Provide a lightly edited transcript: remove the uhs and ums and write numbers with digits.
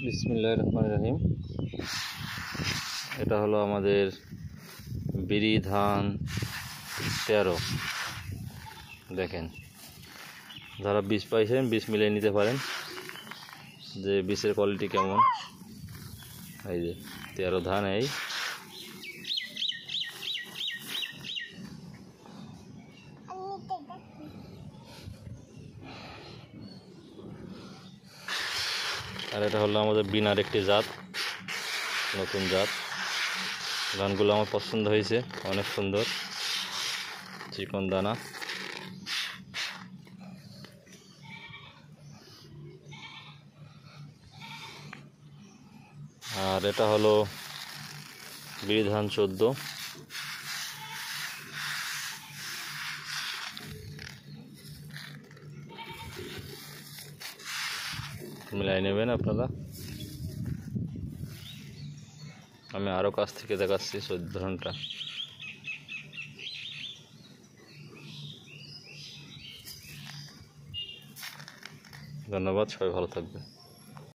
বিসমিল্লাহির রহমানির রহিম। এটা হলো আমাদের বিরি ধান 13। দেখেন, যারা বীজ পাইছেন বীজ মিলিয়ে নিতে পারেন যে বীজের কোয়ালিটি কেমন। এই যে 13 ধান। এই আর এটা হলো আমাদের বিনার একটি জাত, নতুন জাত। ধানগুলো আমার পছন্দ হয়েছে, অনেক সুন্দর চিকন দানা। আর এটা হলো বিরি ধান 14। মিলাই নেবেন আপনারা। আমি আরও কাছ থেকে দেখাচ্ছি 14 ধানটা। ধন্যবাদ, সবাই ভালো থাকবে।